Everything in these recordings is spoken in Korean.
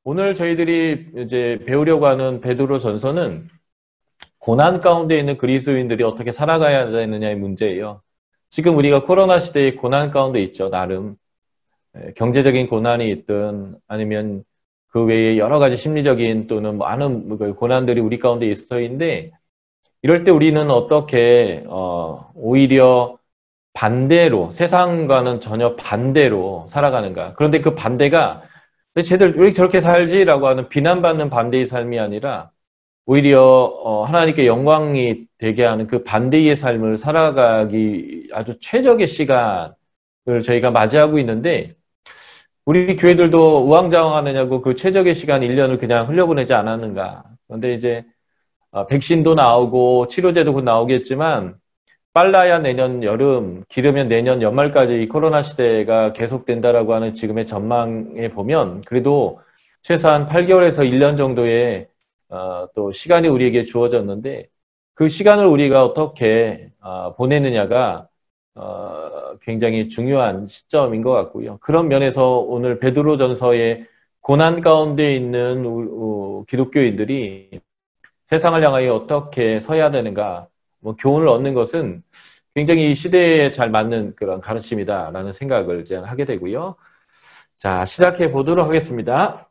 오늘 저희들이 이제 배우려고 하는 베드로 전서는 고난 가운데 있는 그리스도인들이 어떻게 살아가야 되느냐의 문제예요. 지금 우리가 코로나 시대의 고난 가운데 있죠, 나름. 경제적인 고난이 있든 아니면 그 외에 여러 가지 심리적인 또는 많은 고난들이 우리 가운데 있을 터인데, 이럴 때 우리는 어떻게 오히려 반대로, 세상과는 전혀 반대로 살아가는가. 그런데 그 반대가 쟤들 왜 저렇게 살지라고 하는 비난받는 반대의 삶이 아니라 오히려 하나님께 영광이 되게 하는 그 반대의 삶을 살아가기 아주 최적의 시간을 저희가 맞이하고 있는데, 우리 교회들도 우왕좌왕하느냐고 그 최적의 시간 1년을 그냥 흘려보내지 않았는가. 그런데 이제 백신도 나오고 치료제도 곧 나오겠지만 빨라야 내년 여름, 길으면 내년 연말까지 이 코로나 시대가 계속된다라고 하는 지금의 전망에 보면 그래도 최소한 8개월에서 1년 정도의 또 시간이 우리에게 주어졌는데, 그 시간을 우리가 어떻게 보내느냐가 굉장히 중요한 시점인 것 같고요. 그런 면에서 오늘 베드로전서의 고난 가운데 있는 기독교인들이 세상을 향하여 어떻게 서야 되는가, 교훈을 얻는 것은 굉장히 이 시대에 잘 맞는 그런 가르침이다라는 생각을 이제 하게 되고요. 자, 시작해 보도록 하겠습니다.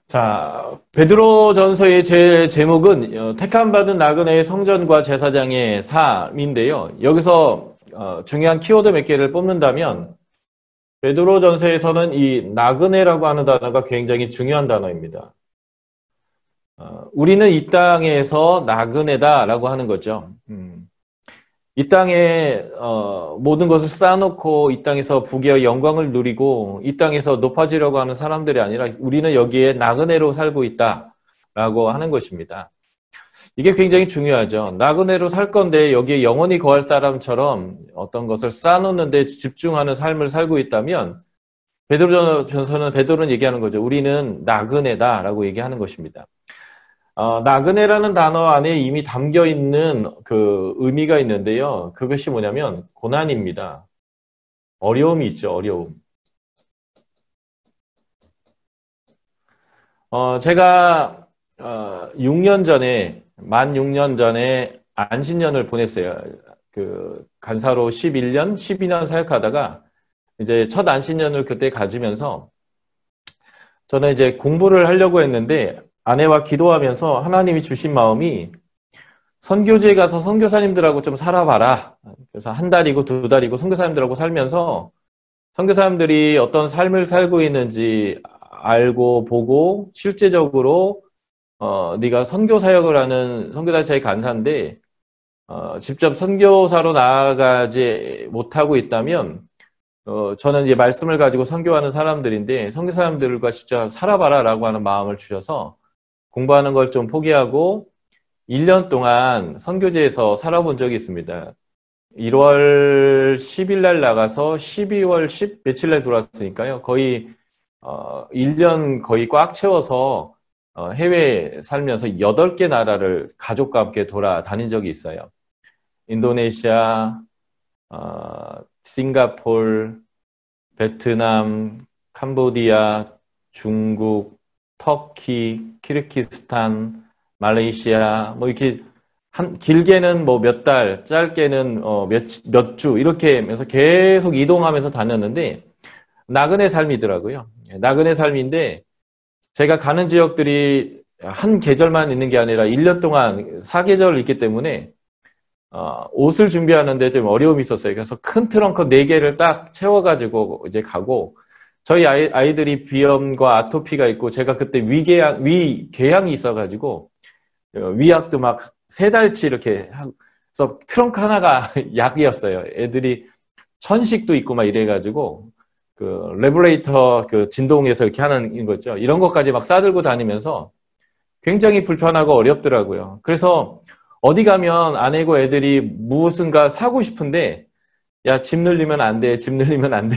자, 베드로전서의 제목은 택함받은 나그네의 성전과 제사장의 삶인데요. 여기서 중요한 키워드 몇 개를 뽑는다면 베드로전서에서는 이 나그네라고 하는 단어가 굉장히 중요한 단어입니다. 우리는 이 땅에서 나그네다라고 하는 거죠. 이 땅에 모든 것을 쌓아놓고 이 땅에서 부귀와 영광을 누리고 이 땅에서 높아지려고 하는 사람들이 아니라 우리는 여기에 나그네로 살고 있다라고 하는 것입니다. 이게 굉장히 중요하죠. 나그네로 살 건데 여기에 영원히 거할 사람처럼 어떤 것을 쌓아놓는 데 집중하는 삶을 살고 있다면 베드로전서는 베드로는 얘기하는 거죠. 우리는 나그네다라고 얘기하는 것입니다. 나그네라는 단어 안에 이미 담겨 있는 그 의미가 있는데요. 그것이 뭐냐면 고난입니다. 어려움이 있죠, 어려움. 제가 6년 전에, 만 6년 전에 안신년을 보냈어요. 그 간사로 11년, 12년 사역하다가 이제 첫 안신년을 그때 가지면서 저는 이제 공부를 하려고 했는데 아내와 기도하면서 하나님이 주신 마음이 선교지에 가서 선교사님들하고 좀 살아봐라. 그래서 한 달이고 두 달이고 선교사님들하고 살면서 선교사님들이 어떤 삶을 살고 있는지 알고 보고 실제적으로 네가 선교 사역을 하는 선교단체의 간사인데 직접 선교사로 나아가지 못하고 있다면 저는 이제 말씀을 가지고 선교하는 사람들인데 선교사님들과 직접 살아봐라라고 하는 마음을 주셔서 공부하는 걸 좀 포기하고 1년 동안 선교지에서 살아본 적이 있습니다. 1월 10일 날 나가서 12월 10 며칠 날 들어왔으니까요. 거의 1년 거의 꽉 채워서 해외에 살면서 8개 나라를 가족과 함께 돌아다닌 적이 있어요. 인도네시아, 싱가포르, 베트남, 캄보디아, 중국, 터키, 키르기스탄, 말레이시아, 뭐 이렇게 길게는 뭐 몇 달, 짧게는 몇 주 이렇게 하면서 계속 이동하면서 다녔는데 나그네 삶이더라고요. 나그네 삶인데 제가 가는 지역들이 한 계절만 있는 게 아니라 1년 동안 4계절 있기 때문에 옷을 준비하는데 좀 어려움이 있었어요. 그래서 큰 트렁크 4개를 딱 채워가지고 이제 가고, 저희 아이들이 비염과 아토피가 있고 제가 그때 위궤양이 있어가지고 위약도 막 3달치 이렇게 해서 트렁크 하나가 약이었어요. 애들이 천식도 있고 막 이래가지고 그 레브레이터 그 진동에서 이렇게 하는 거죠. 이런 것까지 막 싸들고 다니면서 굉장히 불편하고 어렵더라고요. 그래서 어디 가면 아내고 애들이 무엇인가 사고 싶은데 야, 짐 늘리면 안 돼, 짐 늘리면 안 돼.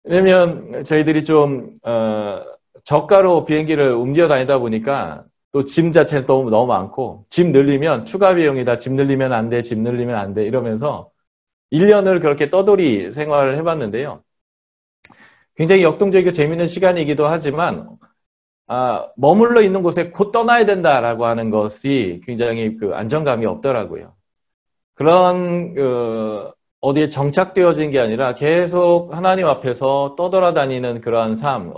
왜냐면 저희들이 좀 저가로 비행기를 옮겨 다니다 보니까 또 짐 자체는 너무 많고 짐 늘리면 추가 비용이다, 짐 늘리면 안 돼, 짐 늘리면 안 돼 이러면서 1년을 그렇게 떠돌이 생활을 해봤는데요. 굉장히 역동적이고 재미있는 시간이기도 하지만 머물러 있는 곳에 곧 떠나야 된다라고 하는 것이 굉장히 그 안정감이 없더라고요. 그런 어디에 정착되어진 게 아니라 계속 하나님 앞에서 떠돌아다니는 그러한 삶,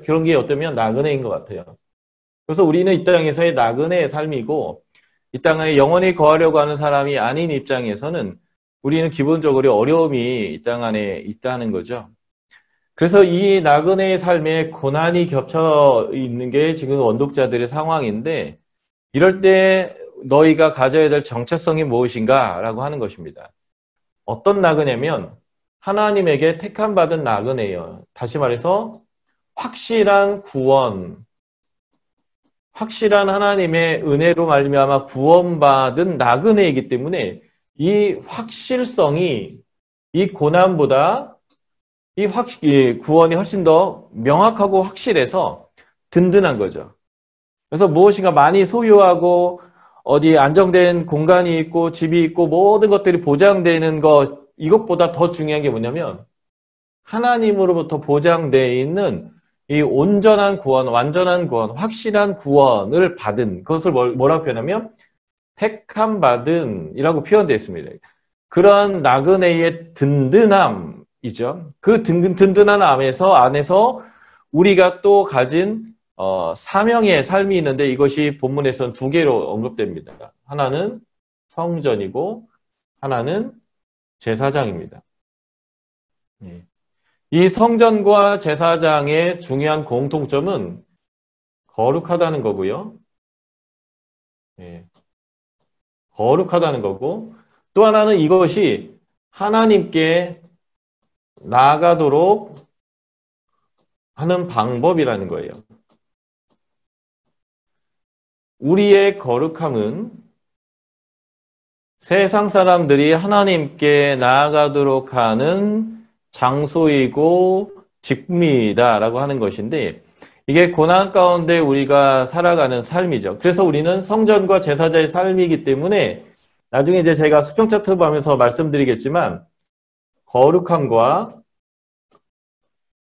그런 게 어쩌면 나그네인 것 같아요. 그래서 우리는 이 땅에서의 나그네의 삶이고 이 땅에 영원히 거하려고 하는 사람이 아닌 입장에서는 우리는 기본적으로 어려움이 이 땅 안에 있다는 거죠. 그래서 이 나그네의 삶에 고난이 겹쳐 있는 게 지금 원독자들의 상황인데 이럴 때 너희가 가져야 될 정체성이 무엇인가? 라고 하는 것입니다. 어떤 나그네면 하나님에게 택함받은 나그네예요. 다시 말해서 확실한 구원, 확실한 하나님의 은혜로 말미암아 구원받은 나그네이기 때문에 이 확실성이 이 고난보다 이 구원이 훨씬 더 명확하고 확실해서 든든한 거죠. 그래서 무엇인가 많이 소유하고 어디 안정된 공간이 있고 집이 있고 모든 것들이 보장되는 것 이것보다 더 중요한 게 뭐냐면 하나님으로부터 보장되어 있는 이 온전한 구원, 완전한 구원, 확실한 구원을 받은 그것을 뭐라고 표현하면 택함 받은이라고 표현되어 있습니다. 그런 나그네의 든든함이죠. 그 든든한 안에서 우리가 또 가진 사명의 삶이 있는데 이것이 본문에서는 두 개로 언급됩니다. 하나는 성전이고 하나는 제사장입니다. 이 성전과 제사장의 중요한 공통점은 거룩하다는 거고요. 거룩하다는 거고 또 하나는 이것이 하나님께 나아가도록 하는 방법이라는 거예요. 우리의 거룩함은 세상 사람들이 하나님께 나아가도록 하는 장소이고 직무이다라고 하는 것인데 이게 고난 가운데 우리가 살아가는 삶이죠. 그래서 우리는 성전과 제사자의 삶이기 때문에 나중에 이제 제가 수평 차트 보면서 말씀드리겠지만 거룩함과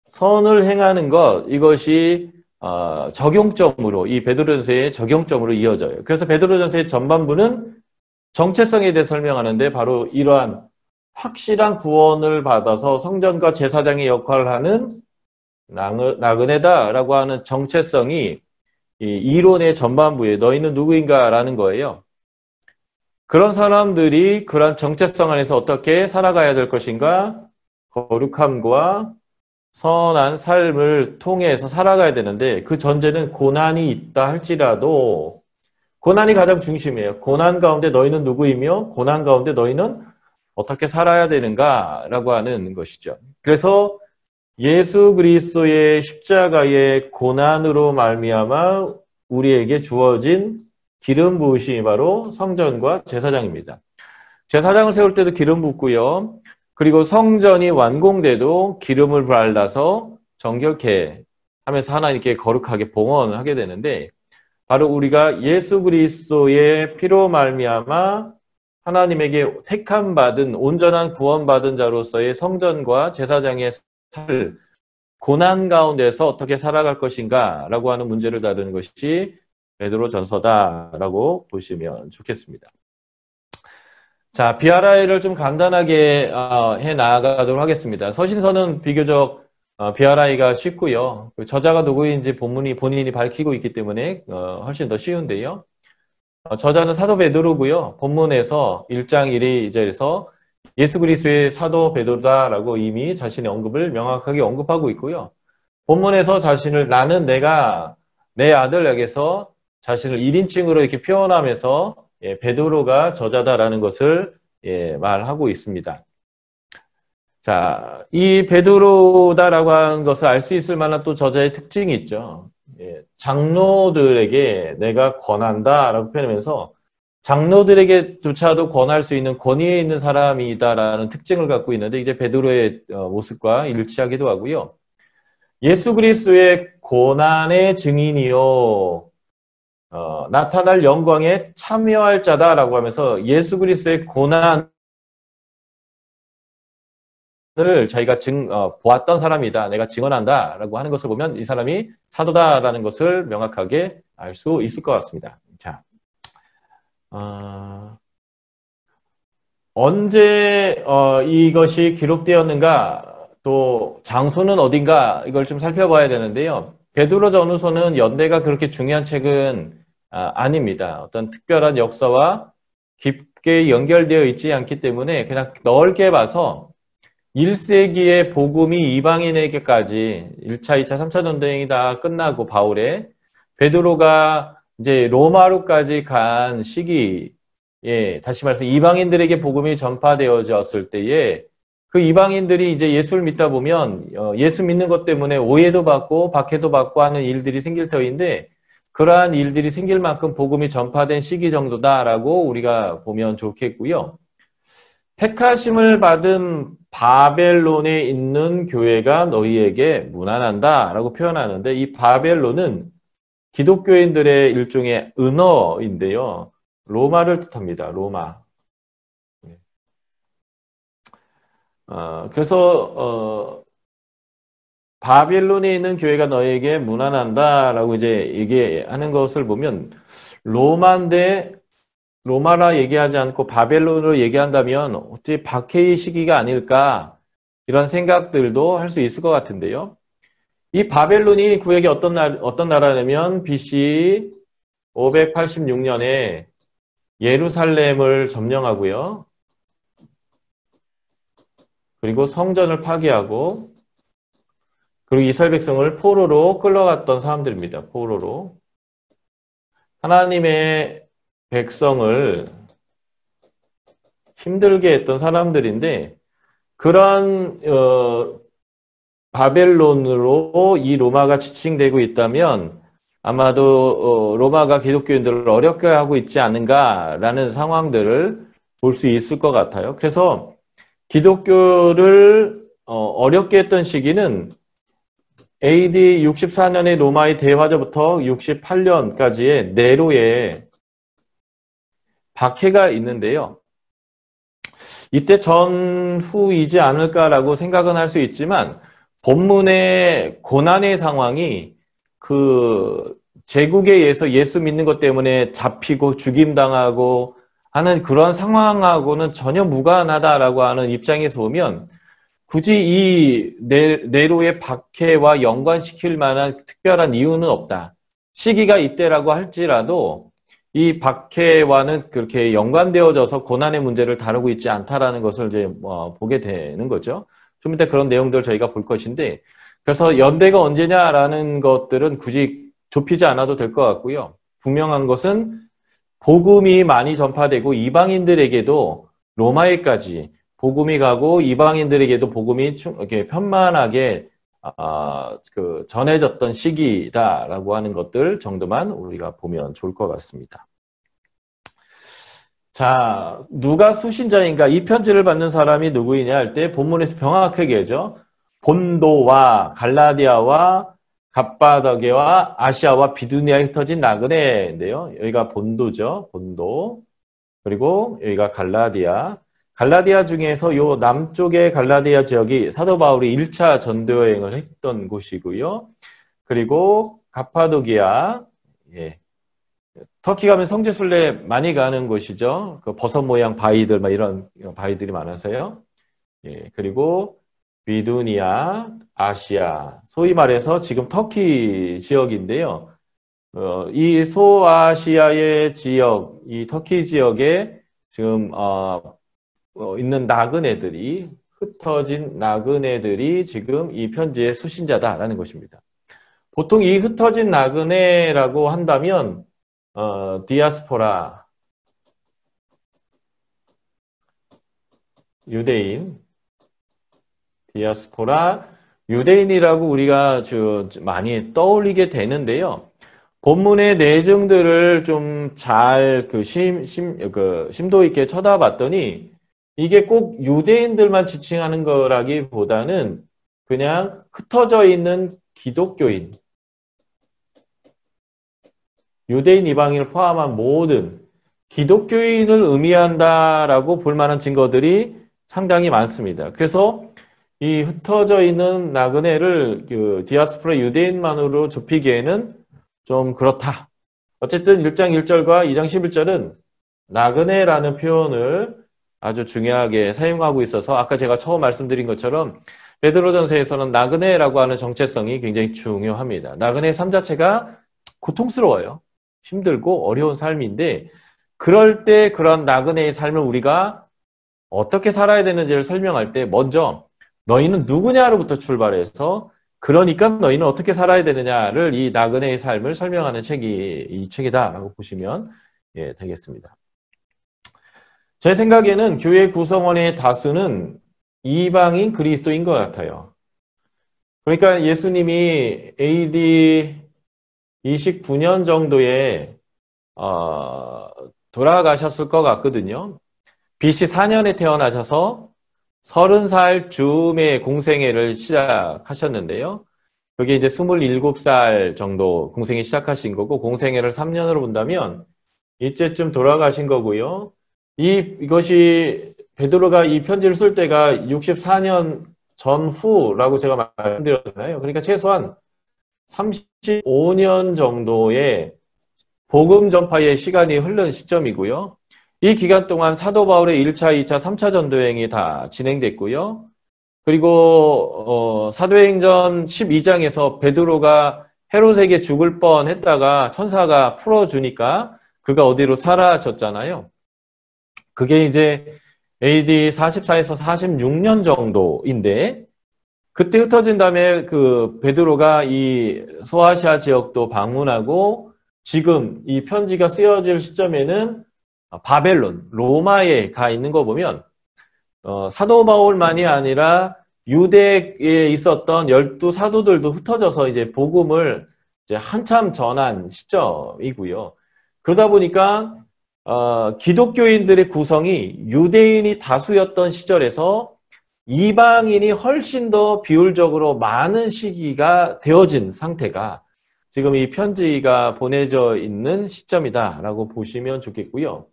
선을 행하는 것 이것이 적용점으로 이 베드로전서의 적용점으로 이어져요. 그래서 베드로전서의 전반부는 정체성에 대해 설명하는데 바로 이러한 확실한 구원을 받아서 성전과 제사장의 역할을 하는 나그네다라고 하는 정체성이 이 이론의 전반부에 너희는 누구인가라는 거예요. 그런 사람들이 그런 정체성 안에서 어떻게 살아가야 될 것인가? 거룩함과 선한 삶을 통해서 살아가야 되는데 그 전제는 고난이 있다 할지라도 고난이 가장 중심이에요. 고난 가운데 너희는 누구이며 고난 가운데 너희는 어떻게 살아야 되는가라고 하는 것이죠. 그래서 예수 그리스도의 십자가의 고난으로 말미암아 우리에게 주어진 기름 부으심이 바로 성전과 제사장입니다. 제사장을 세울 때도 기름 붓고요. 그리고 성전이 완공돼도 기름을 발라서 정결케 하면서 하나님께 거룩하게 봉헌을 하게 되는데 바로 우리가 예수 그리스도의 피로 말미암아 하나님에게 택함 받은 온전한 구원받은 자로서의 성전과 제사장의 삶을 고난 가운데서 어떻게 살아갈 것인가 라고 하는 문제를 다루는 것이 베드로전서다라고 보시면 좋겠습니다. 자, 비아라이를 좀 간단하게 해 나가도록 하겠습니다. 서신서는 비교적 비아라이가 쉽고요. 저자가 누구인지 본인이 밝히고 있기 때문에 훨씬 더 쉬운데요. 저자는 사도 베드로고요. 본문에서 1장 1절에서 예수 그리스도의 사도 베드로다라고 이미 자신의 언급을 명확하게 언급하고 있고요. 본문에서 자신을 나는 내가 내 아들에게서 자신을 1인칭으로 이렇게 표현하면서 베드로가 저자다라는 것을 말하고 있습니다. 자, 이 베드로다라고 하는 것을 알 수 있을 만한 또 저자의 특징이 있죠. 장로들에게 내가 권한다라고 표현하면서 장로들에게조차도 권할 수 있는 권위에 있는 사람이다라는 특징을 갖고 있는데 이제 베드로의 모습과 일치하기도 하고요. 예수 그리스도의 고난의 증인이요. 나타날 영광에 참여할 자다라고 하면서 예수 그리스도의 고난 자기가 보았던 사람이다. 내가 증언한다라고 하는 것을 보면 이 사람이 사도다라는 것을 명확하게 알 수 있을 것 같습니다. 자, 언제 이것이 기록되었는가, 또 장소는 어딘가 이걸 좀 살펴봐야 되는데요. 베드로전후서는 연대가 그렇게 중요한 책은 아닙니다. 어떤 특별한 역사와 깊게 연결되어 있지 않기 때문에 그냥 넓게 봐서 1세기의 복음이 이방인에게까지 1차, 2차, 3차 전쟁이 다 끝나고 바울의 베드로가 이제 로마로까지 간 시기에, 다시 말해서 이방인들에게 복음이 전파되어졌을 때에 그 이방인들이 이제 예수를 믿다 보면 예수 믿는 것 때문에 오해도 받고 박해도 받고 하는 일들이 생길 터인데, 그러한 일들이 생길 만큼 복음이 전파된 시기 정도다라고 우리가 보면 좋겠고요. 택하심을 받은 바벨론에 있는 교회가 너희에게 문안한다 라고 표현하는데, 이 바벨론은 기독교인들의 일종의 은어인데요. 로마를 뜻합니다. 로마. 그래서 바벨론에 있는 교회가 너에게 문안한다 라고 이제 얘기하는 것을 보면, 로마라 얘기하지 않고 바벨론으로 얘기한다면 어찌 박해의 시기가 아닐까, 이런 생각들도 할 수 있을 것 같은데요. 이 바벨론이 구약의 어떤 나라냐면 BC 586년에 예루살렘을 점령하고요. 그리고 성전을 파괴하고, 그리고 이스라엘 백성을 포로로 끌어갔던 사람들입니다. 포로로. 하나님의 백성을 힘들게 했던 사람들인데, 그런 바벨론으로 이 로마가 지칭되고 있다면 아마도 로마가 기독교인들을 어렵게 하고 있지 않은가라는 상황들을 볼 수 있을 것 같아요. 그래서 기독교를 어렵게 했던 시기는 AD 64년의 로마의 대화제부터 68년까지의 네로의 박해가 있는데요. 이때 전후이지 않을까라고 생각은 할 수 있지만, 본문의 고난의 상황이 그 제국에 의해서 예수 믿는 것 때문에 잡히고 죽임당하고 하는 그런 상황하고는 전혀 무관하다라고 하는 입장에서 보면, 굳이 이 네로의 박해와 연관시킬 만한 특별한 이유는 없다. 시기가 이때라고 할지라도 이 박해와는 그렇게 연관되어져서 고난의 문제를 다루고 있지 않다라는 것을 이제 보게 되는 거죠. 좀 이따 그런 내용들을 저희가 볼 것인데, 그래서 연대가 언제냐라는 것들은 굳이 좁히지 않아도 될 것 같고요. 분명한 것은 복음이 많이 전파되고 이방인들에게도, 로마에까지 복음이 가고 이방인들에게도 복음이 이렇게 편만하게 전해졌던 시기다라고 하는 것들 정도만 우리가 보면 좋을 것 같습니다. 자, 누가 수신자인가? 이 편지를 받는 사람이 누구이냐 할 때 본문에서 명확하게 하죠. 본도와 갈라디아와 갑바더게와 아시아와 비두니아에 흩어진 나그네인데요. 여기가 본도죠. 본도. 그리고 여기가 갈라디아. 갈라디아 중에서 요 남쪽의 갈라디아 지역이 사도 바울이 1차 전도 여행을 했던 곳이고요. 그리고 가파도기아, 터키 가면 성지순례 많이 가는 곳이죠. 그 버섯 모양 바위들, 막 이런 바위들이 많아서요. 그리고 비두니아, 아시아, 소위 말해서 지금 터키 지역인데요. 이 소아시아의 지역, 이 터키 지역에 지금 있는 나그네들이, 흩어진 나그네들이 지금 이 편지의 수신자다라는 것입니다. 보통 이 흩어진 나그네라고 한다면 디아스포라, 유대인, 디아스포라, 유대인이라고 우리가 많이 떠올리게 되는데요. 본문의 내용들을 좀 잘 심도 있게 쳐다봤더니, 이게 꼭 유대인들만 지칭하는 거라기보다는 그냥 흩어져 있는 기독교인, 유대인, 이방인을 포함한 모든 기독교인을 의미한다라고 볼 만한 증거들이 상당히 많습니다. 그래서 이 흩어져 있는 나그네를 그 디아스포라 유대인만으로 좁히기에는 좀 그렇다. 어쨌든 1장 1절과 2장 11절은 나그네라는 표현을 아주 중요하게 사용하고 있어서 아까 제가 처음 말씀드린 것처럼 베드로전서에서는 나그네라고 하는 정체성이 굉장히 중요합니다. 나그네의 삶 자체가 고통스러워요. 힘들고 어려운 삶인데 그럴 때 그런 나그네의 삶을 우리가 어떻게 살아야 되는지를 설명할 때 먼저 너희는 누구냐로부터 출발해서 그러니까 너희는 어떻게 살아야 되느냐를 이 나그네의 삶을 설명하는 책이 이 책이다라고 보시면 되겠습니다. 제 생각에는 교회 구성원의 다수는 이방인 그리스도인 것 같아요. 그러니까 예수님이 AD 29년 정도에 돌아가셨을 것 같거든요. BC 4년에 태어나셔서 30살 즈음에 공생애를 시작하셨는데요. 그게 이제 27살 정도 공생애 시작하신 거고 공생애를 3년으로 본다면 이때쯤 돌아가신 거고요. 이것이 베드로가 이 편지를 쓸 때가 64년 전후라고 제가 말씀드렸잖아요. 그러니까 최소한 35년 정도의 복음 전파의 시간이 흐른 시점이고요. 이 기간 동안 사도 바울의 1차, 2차, 3차 전도행이 다 진행됐고요. 그리고 사도행전 12장에서 베드로가 헤롯에게 죽을 뻔했다가 천사가 풀어주니까 그가 어디로 사라졌잖아요. 그게 이제 AD 44에서 46년 정도인데 그때 흩어진 다음에 그 베드로가 이 소아시아 지역도 방문하고 지금 이 편지가 쓰여질 시점에는 바벨론, 로마에 가 있는 거 보면 사도 바울만이 아니라 유대에 있었던 12사도들도 흩어져서 이제 복음을 이제 한참 전한 시점이고요. 그러다 보니까 기독교인들의 구성이 유대인이 다수였던 시절에서 이방인이 훨씬 더 비율적으로 많은 시기가 되어진 상태가 지금 이 편지가 보내져 있는 시점이다라고 보시면 좋겠고요.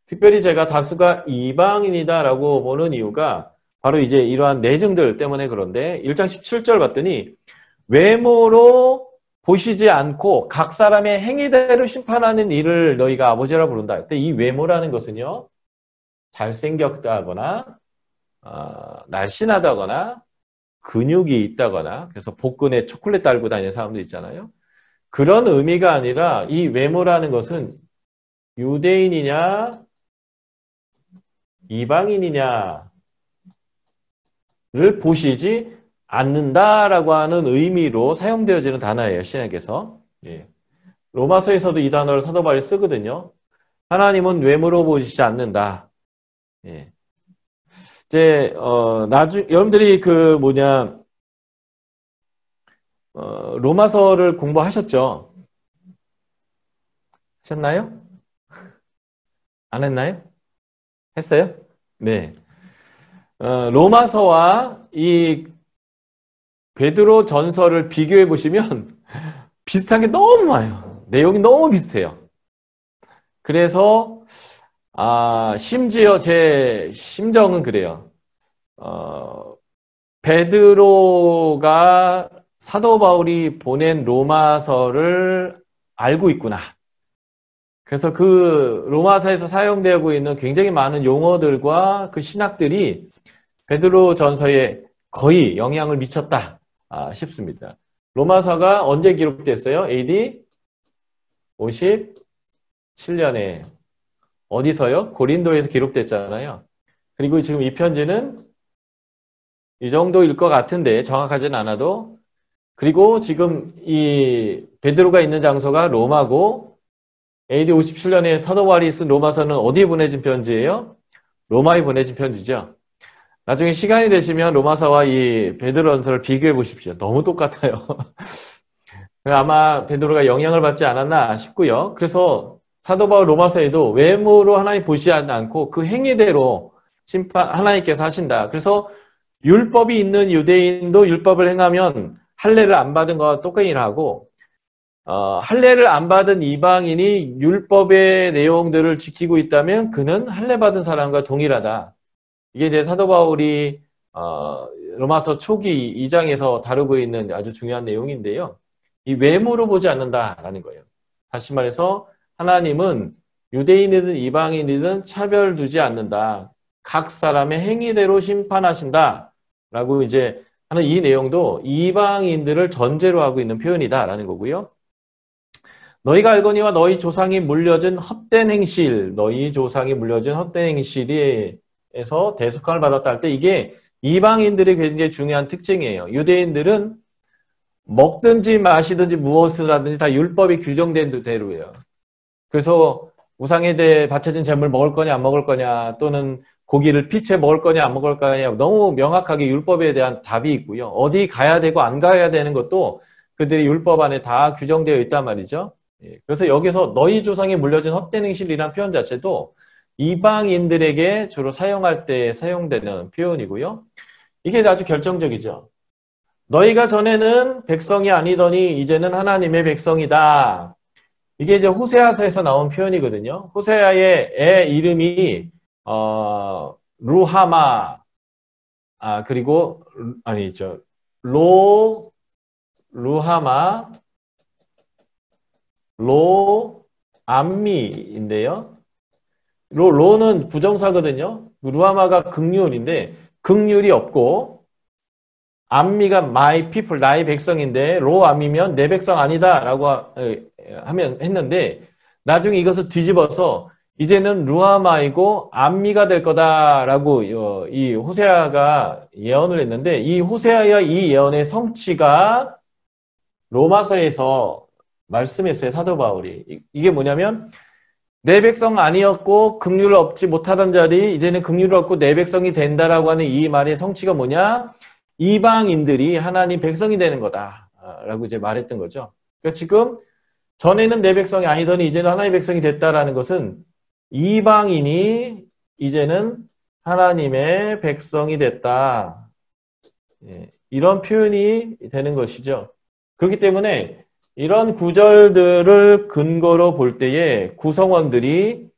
특별히 제가 다수가 이방인이다라고 보는 이유가 바로 이제 이러한 내증들 때문에 그런데 1장 17절 봤더니 외모로 보시지 않고 각 사람의 행위대로 심판하는 일을 너희가 아버지라 부른다. 근데 이 외모라는 것은요. 잘생겼다거나 날씬하다거나 근육이 있다거나 그래서 복근에 초콜릿 달고 다니는 사람도 있잖아요. 그런 의미가 아니라 이 외모라는 것은 유대인이냐 이방인이냐를 보시지 않는다라고 하는 의미로 사용되어지는 단어예요. 신약에서. 예. 로마서에서도 이 단어를 사도 바울이 쓰거든요. 하나님은 외모로 보시지 않는다. 예. 이제 여러분들이 로마서를 공부하셨죠? 하셨나요? 안 했나요? 했어요? 네. 로마서와 이 베드로 전서를 비교해 보시면 비슷한 게 너무 많아요. 내용이 너무 비슷해요. 그래서 심지어 제 심정은 그래요. 베드로가 사도 바울이 보낸 로마서를 알고 있구나. 그래서 그 로마서에서 사용되고 있는 굉장히 많은 용어들과 그 신학들이 베드로 전서에 거의 영향을 미쳤다 싶습니다. 로마서가 언제 기록됐어요? AD 57년에 어디서요? 고린도에서 기록됐잖아요. 그리고 지금 이 편지는 이 정도일 것 같은데 정확하진 않아도 그리고 지금 이 베드로가 있는 장소가 로마고 AD 57년에 사도 바울이 쓴 로마서는 어디에 보내진 편지예요? 로마에 보내진 편지죠. 나중에 시간이 되시면 로마서와 이 베드로전서를 비교해 보십시오. 너무 똑같아요. 아마 베드로가 영향을 받지 않았나 싶고요. 그래서 사도 바울 로마서에도 외모로 하나님 보시지 않고 그 행위대로 하나님께서 하신다. 그래서 율법이 있는 유대인도 율법을 행하면 할례를 안 받은 것과 똑같이라고 할례를 안 받은 이방인이 율법의 내용들을 지키고 있다면 그는 할례 받은 사람과 동일하다. 이게 이제 사도 바울이 로마서 초기 2장에서 다루고 있는 아주 중요한 내용인데요. 이 외모로 보지 않는다라는 거예요. 다시 말해서 하나님은 유대인이든 이방인이든 차별 두지 않는다. 각 사람의 행위대로 심판하신다. 라고 이제 하는 이 내용도 이방인들을 전제로 하고 있는 표현이다라는 거고요. 너희가 알거니와 너희 조상이 물려준 헛된 행실, 너희 조상이 물려준 헛된 행실에서 대속함을 받았다 할 때 이게 이방인들의 굉장히 중요한 특징이에요. 유대인들은 먹든지 마시든지 무엇을 하든지 다 율법이 규정된 대로예요. 그래서 우상에 대해 바쳐진 재물 먹을 거냐 안 먹을 거냐 또는 고기를 피채 먹을 거냐 안 먹을 거냐 너무 명확하게 율법에 대한 답이 있고요. 어디 가야 되고 안 가야 되는 것도 그들이 율법 안에 다 규정되어 있단 말이죠. 그래서 여기서 너희 조상이 물려준 헛된 행실이라는 표현 자체도 이방인들에게 주로 사용할 때 사용되는 표현이고요. 이게 아주 결정적이죠. 너희가 전에는 백성이 아니더니 이제는 하나님의 백성이다. 이게 이제 호세아서에서 나온 표현이거든요. 호세아의 애 이름이 루하마 그리고 아니죠. 루하마 로암미인데요. 로는 부정사거든요. 루하마가 극률인데 극률이 없고 암미가 my people, 나의 백성인데 로암이면 내 백성 아니다 라고 하면 했는데 나중에 이것을 뒤집어서 이제는 루하마이고 암미가 될 거다라고 이 호세아가 예언을 했는데 이 호세아의 이 예언의 성취가 로마서에서 말씀했어요. 사도 바울이. 이게 뭐냐면 내 백성 아니었고 긍휼을 얻지 못하던 자들이 이제는 긍휼을 얻고 내 백성이 된다라고 하는 이 말의 성취가 뭐냐? 이방인들이 하나님 백성이 되는 거다라고 이제 말했던 거죠. 그러니까 지금 전에는 내 백성이 아니더니 이제는 하나님의 백성이 됐다라는 것은 이방인이 이제는 하나님의 백성이 됐다. 이런 표현이 되는 것이죠. 그렇기 때문에 이런 구절들을 근거로 볼 때에 구성원들이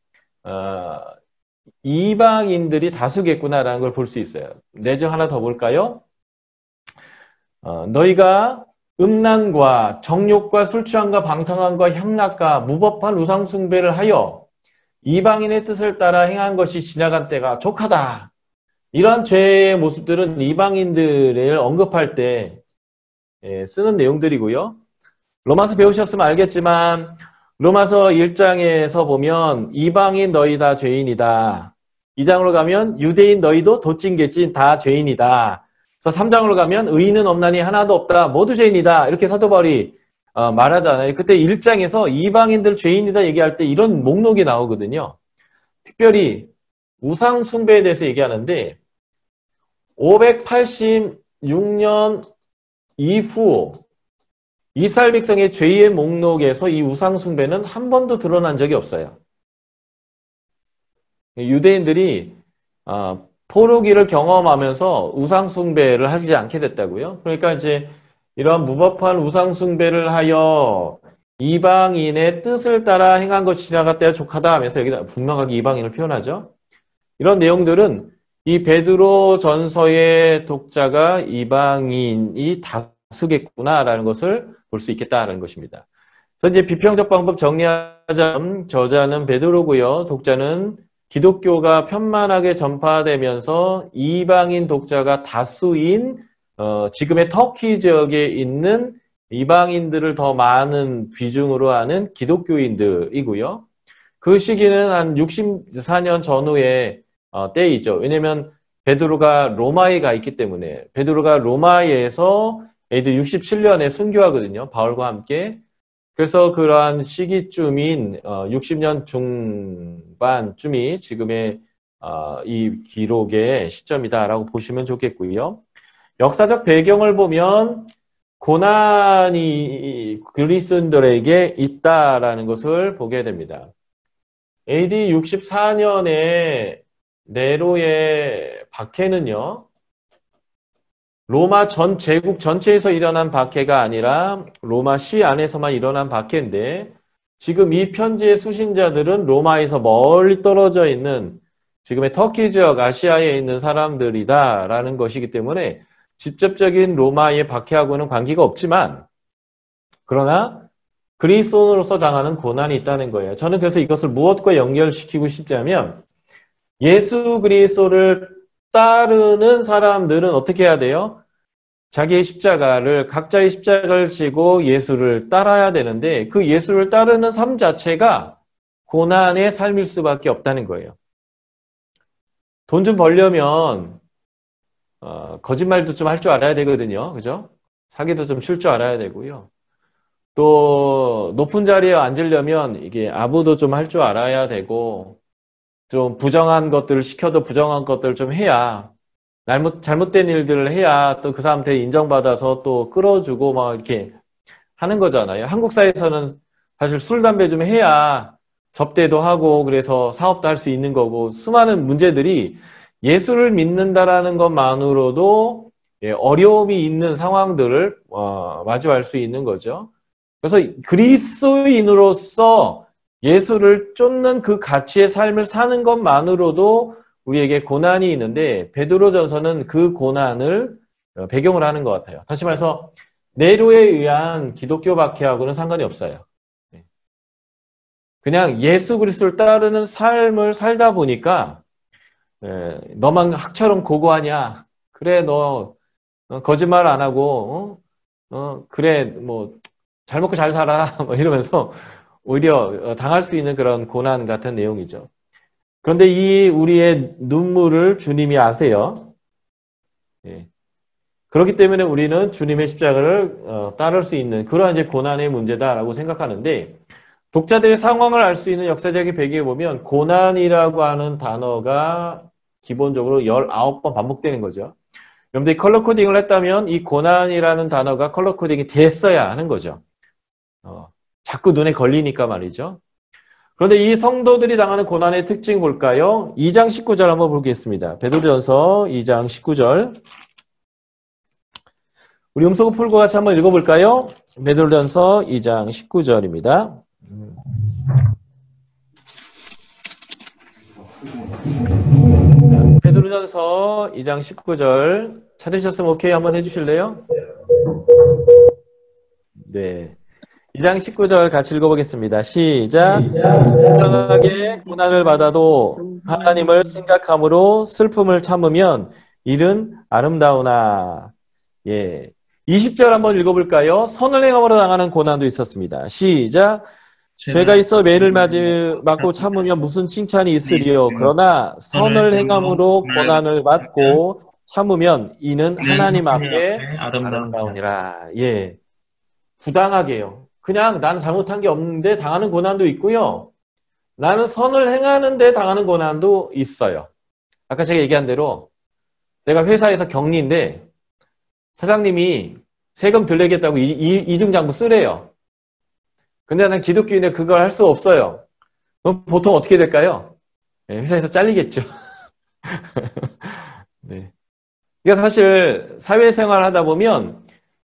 이방인들이 다수겠구나라는 걸 볼 수 있어요. 내정 하나 더 볼까요? 너희가 음란과 정욕과 술취함과 방탕함과 향락과 무법한 우상숭배를 하여 이방인의 뜻을 따라 행한 것이 지나간 때가 족하다. 이러한 죄의 모습들은 이방인들을 언급할 때 쓰는 내용들이고요. 로마서 배우셨으면 알겠지만 로마서 1장에서 보면 이방인 너희 다 죄인이다. 2장으로 가면 유대인 너희도 도찐개찐 다 죄인이다. 그래서 3장으로 가면 의인은 없나니 하나도 없다. 모두 죄인이다. 이렇게 사도 바울이 말하잖아요. 그때 1장에서 이방인들 죄인이다 얘기할 때 이런 목록이 나오거든요. 특별히 우상 숭배에 대해서 얘기하는데 586년 이후 이스라엘 백성의 죄의 목록에서 이 우상 숭배는 한 번도 드러난 적이 없어요. 유대인들이 포로기를 경험하면서 우상 숭배를 하지 않게 됐다고요. 그러니까 이제 이런 무법한 우상 숭배를 하여 이방인의 뜻을 따라 행한 것이 지나갔다야 족하다 하면서 여기다 분명하게 이방인을 표현하죠. 이런 내용들은 이 베드로 전서의 독자가 이방인이 다수겠구나라는 것을 볼 수 있겠다라는 것입니다. 그래서 이제 비평적 방법 정리하자면 저자는 베드로고요. 독자는 기독교가 편만하게 전파되면서 이방인 독자가 다수인 지금의 터키 지역에 있는 이방인들을 더 많은 비중으로 하는 기독교인들이고요. 그 시기는 한 64년 전후의 때이죠. 왜냐하면 베드로가 로마에 가 있기 때문에 베드로가 로마에서 AD 67년에 순교하거든요. 바울과 함께. 그래서 그러한 시기쯤인 60년 중반쯤이 지금의 이 기록의 시점이다라고 보시면 좋겠고요. 역사적 배경을 보면 고난이 그리스도인들에게 있다라는 것을 보게 됩니다. AD 64년에 네로의 박해는요. 로마 전 제국 전체에서 일어난 박해가 아니라 로마 시 안에서만 일어난 박해인데 지금 이 편지의 수신자들은 로마에서 멀리 떨어져 있는 지금의 터키 지역 아시아에 있는 사람들이다라는 것이기 때문에 직접적인 로마의 박해하고는 관계가 없지만 그러나 그리스도인으로서 당하는 고난이 있다는 거예요. 저는 그래서 이것을 무엇과 연결시키고 싶냐면 예수 그리스도를 따르는 사람들은 어떻게 해야 돼요? 자기의 십자가를 각자의 십자가를 지고 예수를 따라야 되는데 그 예수를 따르는 삶 자체가 고난의 삶일 수밖에 없다는 거예요. 돈 좀 벌려면 거짓말도 좀 할 줄 알아야 되거든요. 그죠? 사기도 좀 칠 줄 알아야 되고요. 또 높은 자리에 앉으려면 이게 아부도 좀 할 줄 알아야 되고 좀 부정한 것들을 시켜도 부정한 것들을 좀 해야 잘못된 일들을 해야 또 그 사람한테 인정받아서 또 끌어주고 막 이렇게 하는 거잖아요. 한국 사회에서는 사실 술, 담배 좀 해야 접대도 하고 그래서 사업도 할 수 있는 거고 수많은 문제들이 예수를 믿는다라는 것만으로도 어려움이 있는 상황들을 마주할 수 있는 거죠. 그래서 그리스도인으로서 예수를 쫓는 그 가치의 삶을 사는 것만으로도 우리에게 고난이 있는데 베드로전서는 그 고난을 배경으로 하는 것 같아요. 다시 말해서 네로에 의한 기독교 박해하고는 상관이 없어요. 그냥 예수 그리스도를 따르는 삶을 살다 보니까 너만 학처럼 고고하냐? 그래 너 거짓말 안 하고 그래 뭐 잘 먹고 잘 살아 뭐 이러면서 오히려 당할 수 있는 그런 고난 같은 내용이죠. 그런데 이 우리의 눈물을 주님이 아세요. 예. 그렇기 때문에 우리는 주님의 십자가를 따를 수 있는 그러한 이제 고난의 문제다라고 생각하는데 독자들의 상황을 알 수 있는 역사적인 배경에 보면 고난이라고 하는 단어가 기본적으로 19번 반복되는 거죠. 여러분들이 컬러 코딩을 했다면 이 고난이라는 단어가 컬러 코딩이 됐어야 하는 거죠. 자꾸 눈에 걸리니까 말이죠. 그런데 이 성도들이 당하는 고난의 특징 볼까요? 2장 19절 한번 보겠습니다. 베드로전서 2장 19절. 우리 음소거 풀고 같이 한번 읽어볼까요? 베드로전서 2장 19절입니다. 베드로전서 2장 19절 찾으셨으면 오케이 한번 해주실래요? 네. 2장 19절 같이 읽어보겠습니다. 시작. 정당하게 고난을 받아도 하나님을 생각함으로 슬픔을 참으면 일은 아름다우나. 예. 20절 한번 읽어볼까요? 선을 행함으로 당하는 고난도 있었습니다. 시작. 죄가 있어 매를 맞고 참으면 무슨 칭찬이 있으리요. 그러나 선을 행함으로 고난을 받고 참으면 이는 하나님 앞에 아름다우니라. 예. 부당하게요. 그냥 나는 잘못한 게 없는데 당하는 고난도 있고요. 나는 선을 행하는데 당하는 고난도 있어요. 아까 제가 얘기한 대로 내가 회사에서 격리인데 사장님이 세금 덜 내겠다고 이중장부 쓰래요. 근데 나는 기독교인데 그걸 할 수 없어요. 그럼 보통 어떻게 될까요? 네, 회사에서 잘리겠죠. 네. 그러니까 사실 사회생활 하다 보면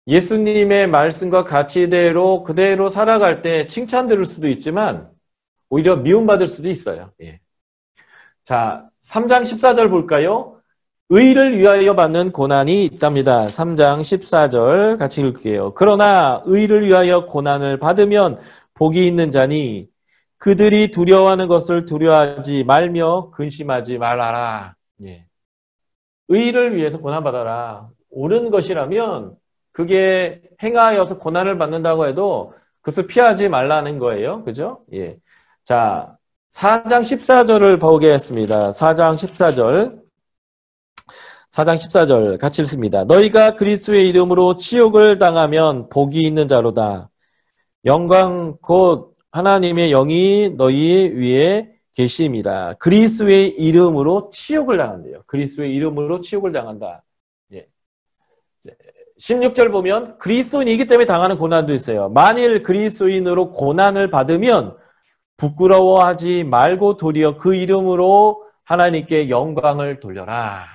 예수님의 말씀과 가치대로 그대로 살아갈 때 칭찬 들을 수도 있지만 오히려 미움받을 수도 있어요. 예. 자, 3장 14절 볼까요? 의를 위하여 받는 고난이 있답니다. 3장 14절 같이 읽을게요. 그러나 의를 위하여 고난을 받으면 복이 있는 자니 그들이 두려워하는 것을 두려워하지 말며 근심하지 말아라. 예. 의를 위해서 고난받아라. 옳은 것이라면 그게 행하여서 고난을 받는다고 해도 그것을 피하지 말라는 거예요. 그죠? 예. 자, 4장 14절을 보겠습니다. 4장 14절. 4장 14절 같이 읽습니다. 너희가 그리스도의 이름으로 치욕을 당하면 복이 있는 자로다. 영광 곧 하나님의 영이 너희 위에 계심이라. 그리스도의 이름으로 치욕을 당한대요. 그리스도의 이름으로 치욕을 당한다. 예. 16절 보면 그리스도인이기 때문에 당하는 고난도 있어요. 만일 그리스도인으로 고난을 받으면 부끄러워하지 말고 도리어 그 이름으로 하나님께 영광을 돌려라.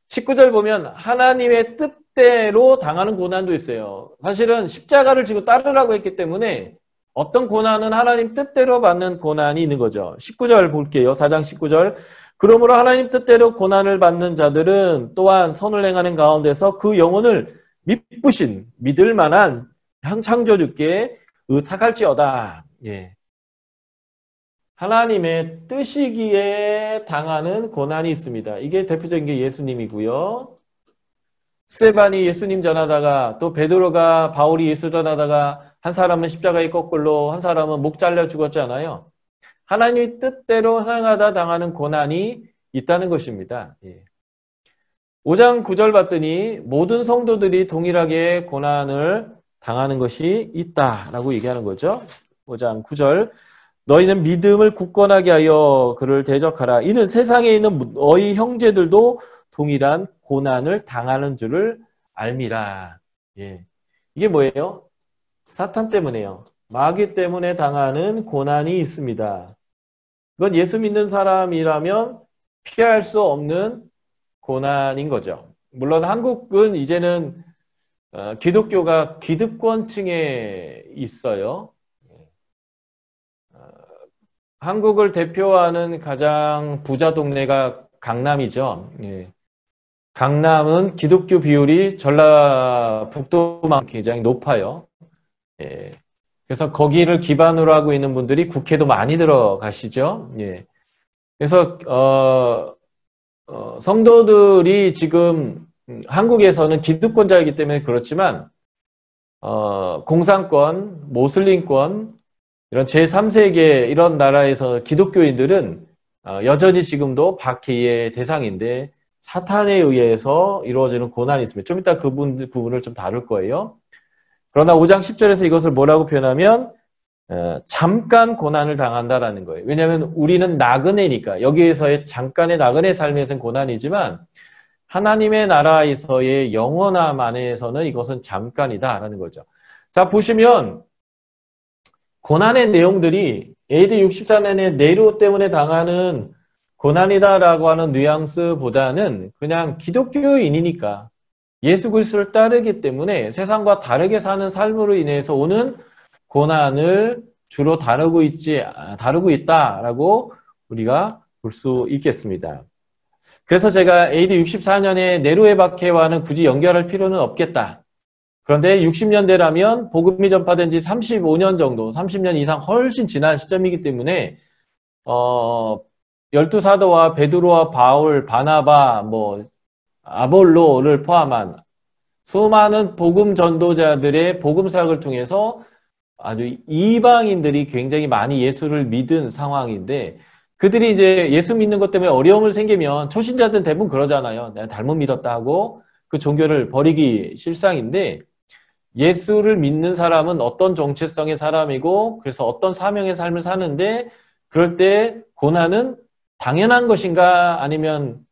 19절 보면 하나님의 뜻대로 당하는 고난도 있어요. 사실은 십자가를 지고 따르라고 했기 때문에 어떤 고난은 하나님 뜻대로 받는 고난이 있는 거죠. 19절 볼게요. 4장 19절. 그러므로 하나님 뜻대로 고난을 받는 자들은 또한 선을 행하는 가운데서 그 영혼을 미쁘신 믿을 만한 창조주께 의탁할지어다. 예. 하나님의 뜻이기에 당하는 고난이 있습니다. 이게 대표적인 게 예수님이고요. 스데반이 예수님 전하다가 또 베드로가 바울이 예수 전하다가 한 사람은 십자가에 거꾸로 한 사람은 목 잘려 죽었잖아요. 하나님의 뜻대로 행하다 당하는 고난이 있다는 것입니다. 5장 9절 봤더니 모든 성도들이 동일하게 고난을 당하는 것이 있다라고 얘기하는 거죠. 5장 9절 너희는 믿음을 굳건하게 하여 그를 대적하라. 이는 세상에 있는 너희 형제들도 동일한 고난을 당하는 줄을 알미라. 예. 이게 뭐예요? 사탄 때문에요. 마귀 때문에 당하는 고난이 있습니다. 이건 예수 믿는 사람이라면 피할 수 없는 고난인 거죠. 물론 한국은 이제는 기독교가 기득권층에 있어요. 한국을 대표하는 가장 부자 동네가 강남이죠. 예. 강남은 기독교 비율이 전라북도만 굉장히 높아요. 예. 그래서 거기를 기반으로 하고 있는 분들이 국회도 많이 들어가시죠. 예. 그래서 성도들이 지금 한국에서는 기득권자이기 때문에 그렇지만 공산권, 모슬림권 이런 제3세계 이런 나라에서 기독교인들은 여전히 지금도 박해의 대상인데 사탄에 의해서 이루어지는 고난이 있습니다. 좀 이따 그 부분을 좀 다룰 거예요. 그러나 5장 10절에서 이것을 뭐라고 표현하면 잠깐 고난을 당한다라는 거예요. 왜냐하면 우리는 나그네니까 여기에서의 잠깐의 나그네 삶에서는 고난이지만 하나님의 나라에서의 영원함 안에서는 이것은 잠깐이다라는 거죠. 자, 보시면 고난의 내용들이 AD 64년에 네로 때문에 당하는 고난이다라고 하는 뉘앙스보다는 그냥 기독교인이니까 예수 그리스도를 따르기 때문에 세상과 다르게 사는 삶으로 인해서 오는 고난을 주로 다루고 있다라고 우리가 볼 수 있겠습니다. 그래서 제가 AD 64년에 네로의 박해와는 굳이 연결할 필요는 없겠다. 그런데 60년대라면 복음이 전파된 지 35년 정도, 30년 이상 훨씬 지난 시점이기 때문에 12사도와 베드로와 바울, 바나바, 아볼로를 포함한 수많은 복음 전도자들의 복음 사역을 통해서 아주 이방인들이 굉장히 많이 예수를 믿은 상황인데 그들이 이제 예수 믿는 것 때문에 어려움을 생기면 초신자들은 대부분 그러잖아요. 내가 잘못 믿었다 하고 그 종교를 버리기 실상인데 예수를 믿는 사람은 어떤 정체성의 사람이고 그래서 어떤 사명의 삶을 사는데 그럴 때 고난은 당연한 것인가 아니면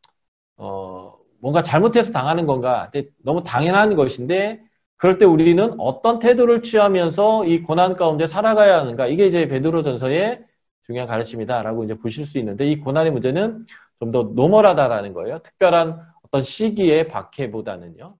뭔가 잘못해서 당하는 건가? 너무 당연한 것인데 그럴 때 우리는 어떤 태도를 취하면서 이 고난 가운데 살아가야 하는가? 이게 이제 베드로전서의 중요한 가르침이다라고 이제 보실 수 있는데 이 고난의 문제는 좀 더 노멀하다라는 거예요. 특별한 어떤 시기의 박해보다는요.